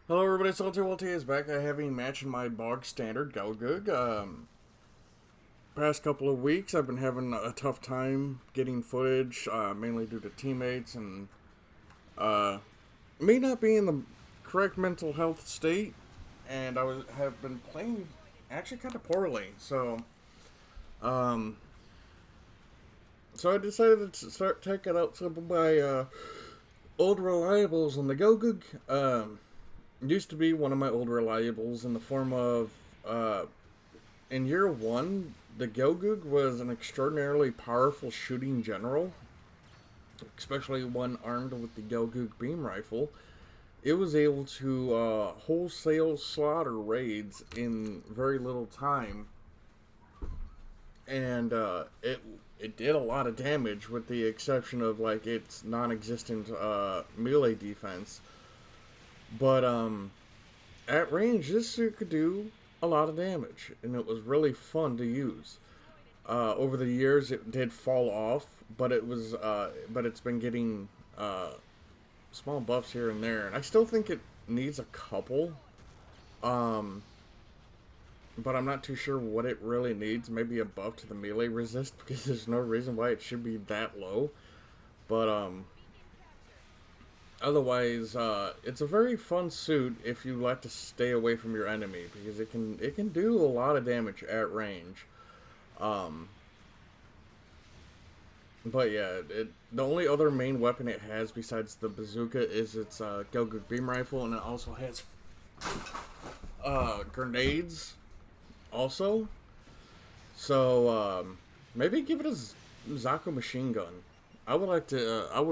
Hello everybody, Salty is back. I have a match in my bog standard Gelgoog. Past couple of weeks I've been having a tough time getting footage, mainly due to teammates and me not being in the correct mental health state, and have been playing actually kind of poorly. Um, so I decided to start taking out some of my old reliables on the Gelgoog. Used to be one of my old reliables in the form of, in year one, the Gelgoog was an extraordinarily powerful shooting general, especially when armed with the Gelgoog beam rifle. It was able to wholesale slaughter raids in very little time, and it did a lot of damage, with the exception of like its non-existent melee defense. But at range, this suit could do a lot of damage, and it was really fun to use. Over the years, it did fall off, but it's been getting small buffs here and there, and I still think it needs a couple. Um, but I'm not too sure what it really needs. Maybe a buff to the melee resist, because there's no reason why it should be that low. But otherwise, it's a very fun suit if you like to stay away from your enemy, because it can do a lot of damage at range. Um, but yeah, the only other main weapon it has besides the bazooka is its Gelgoog beam rifle, and it also has grenades also. So maybe give it a Zaka machine gun. I would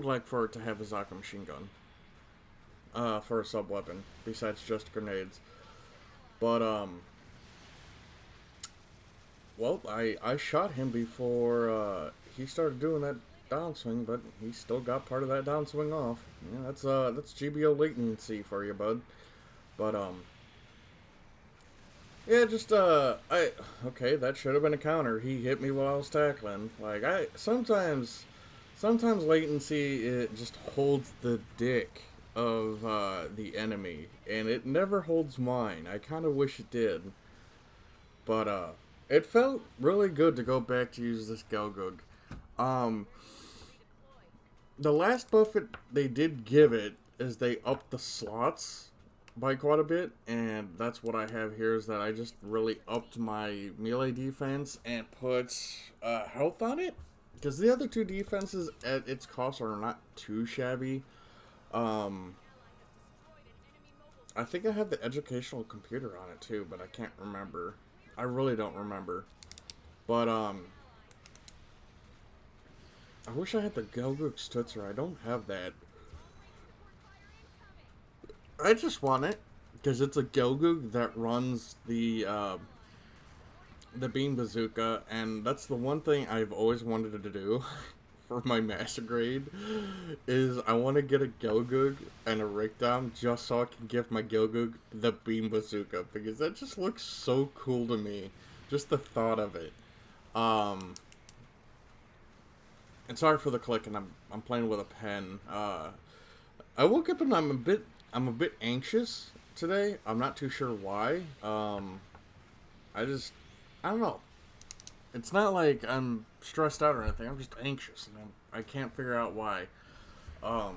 like for it to have a Zaka machine gun. For a sub weapon besides just grenades. But well, I shot him before he started doing that downswing, but he still got part of that downswing off. Yeah, that's GBO latency for you, bud. But yeah, just okay, that should have been a counter. He hit me while I was tackling. Like, I sometimes latency, it just holds the dick of the enemy, and it never holds mine. I kind of wish it did, but it felt really good to go back to use this Gelgoog. Um, the last buff they did give it is they upped the slots by quite a bit, and that's what I have here, is that I just really upped my melee defense and put health on it, because the other two defenses at its cost are not too shabby. Um, I think I have the educational computer on it too, but I can't remember. I really don't remember. But I wish I had the Gelgoog Stutzer. I don't have that. I just want it because it's a Gelgoog that runs the beam bazooka, and that's the one thing I've always wanted to do for my master grade, is I want to get a Gelgoog and a Rickdom just so I can give my Gelgoog the beam bazooka, because that just looks so cool to me. Just the thought of it. And sorry for the clicking. I'm playing with a pen. I woke up and I'm a bit anxious today. I'm not too sure why. I don't know. It's not like I'm stressed out or anything. I'm just anxious, and I can't figure out why. I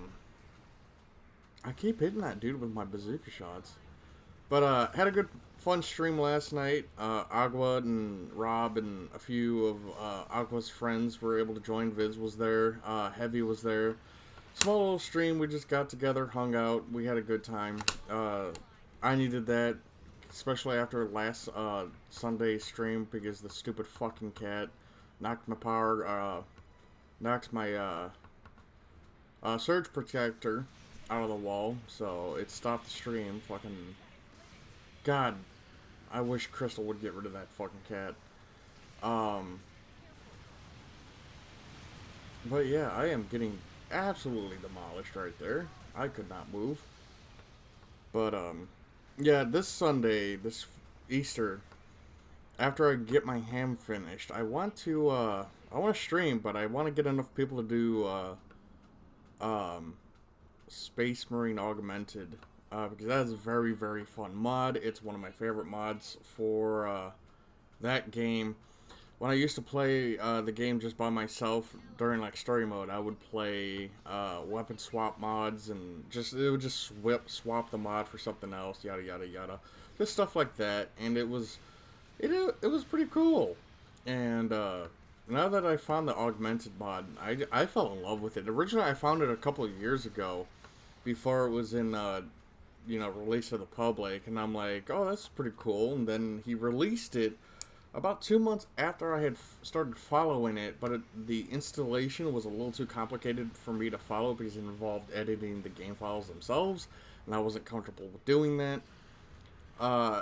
keep hitting that dude with my bazooka shots. But had a good fun stream last night. Agua and Rob and a few of Agua's friends were able to join. Viz was there. Heavy was there. Small little stream. We just got together, hung out. We had a good time. I needed that, especially after last Sunday stream, because the stupid fucking cat knocked my surge protector out of the wall, so it stopped the stream. Fucking God, I wish Crystal would get rid of that fucking cat. But yeah, I am getting absolutely demolished right there. I could not move. But yeah, this Sunday, this Easter, after I get my ham finished, I want to stream, but I want to get enough people to do Space Marine Augmented because that is a very, very fun mod. It's one of my favorite mods for that game. When I used to play the game just by myself during like story mode, I would play weapon swap mods and it would just swap the mod for something else, yada yada yada, just stuff like that, and it was pretty cool. And now that I found the augmented mod, I fell in love with it. Originally, I found it a couple of years ago, before it was in released to the public, and I'm like, oh, that's pretty cool. And then he released it about 2 months after I had started following it, but the installation was a little too complicated for me to follow because it involved editing the game files themselves, and I wasn't comfortable with doing that.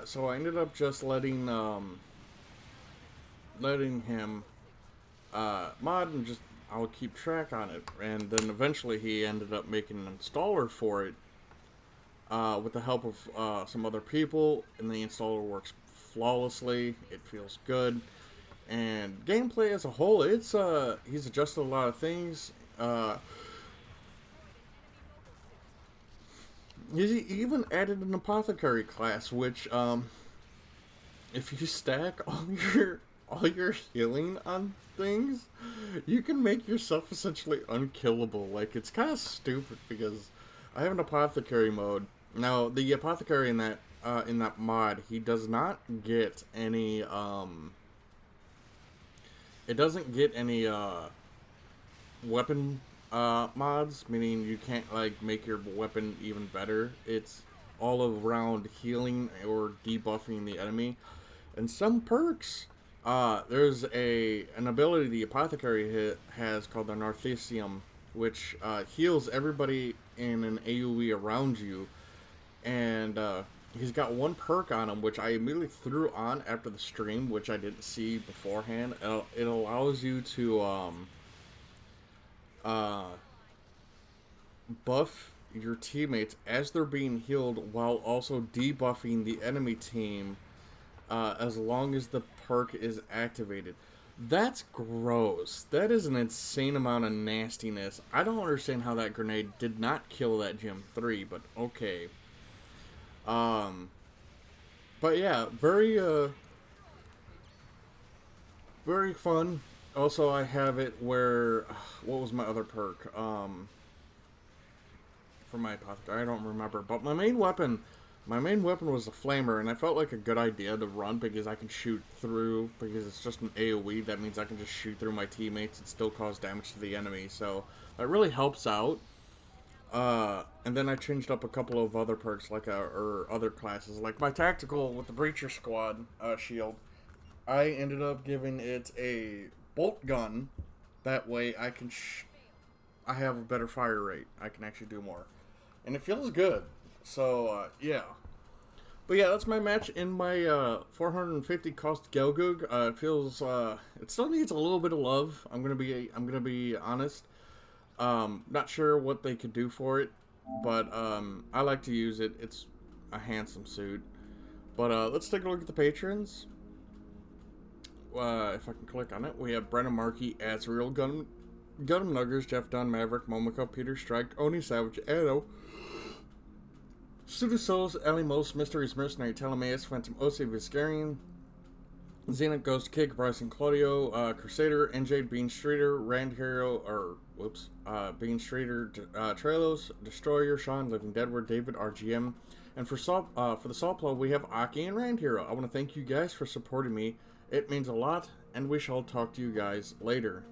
So I ended up just letting him mod, and just I would keep track on it. And then eventually he ended up making an installer for it with the help of some other people, and the installer works flawlessly. It feels good, and gameplay as a whole, it's he's adjusted a lot of things. He even added an apothecary class, which if you stack all your healing on things, you can make yourself essentially unkillable. Like, it's kind of stupid because I have an apothecary mode. Now, the apothecary in that mod, he does not get any it doesn't get any weapon mods, meaning you can't like make your weapon even better. It's all around healing or debuffing the enemy. And some perks, there's an ability the apothecary has called the Narthisium, which heals everybody in an AoE around you. And he's got one perk on him, which I immediately threw on after the stream, which I didn't see beforehand. It allows you to buff your teammates as they're being healed, while also debuffing the enemy team as long as the perk is activated. That's gross. That is an insane amount of nastiness. I don't understand how that grenade did not kill that Gym 3, but okay. But yeah, very fun. Also, I have it where, what was my other perk? For my apothecary, I don't remember. But my main weapon was a flamer, and I felt like a good idea to run because I can shoot through, because it's just an AoE. That means I can just shoot through my teammates and still cause damage to the enemy. So that really helps out. And then I changed up a couple of other perks, like or other classes, like my tactical with the Breacher Squad shield. I ended up giving it a bolt gun. That way I can I have a better fire rate. I can actually do more, and it feels good. So yeah. But yeah, that's my match in my 450 cost Gelgoog. It feels it still needs a little bit of love. I'm gonna be honest. Not sure what they could do for it, but I like to use it. It's a handsome suit. But let's take a look at the patrons. If I can click on it, we have Brennan Markey, Azrael, Gundam Nuggers, Jeff Dunn, Maverick, Momoko, Peter Strike, Oni Savage, Edo, Souls, Elimos, Mysteries Mercenary, Telemaeus, Phantom Ose, Viscarian, Zenith Ghost, Kick, Bryson Claudio, Crusader, NJ, Bean Streeter, Rand Hero, Bean Streeter, Trelos, Destroyer, Sean, Living Deadward, David, RGM, and for the Salt Plug, we have Aki and Rand Hero. I want to thank you guys for supporting me. It means a lot, and we shall talk to you guys later.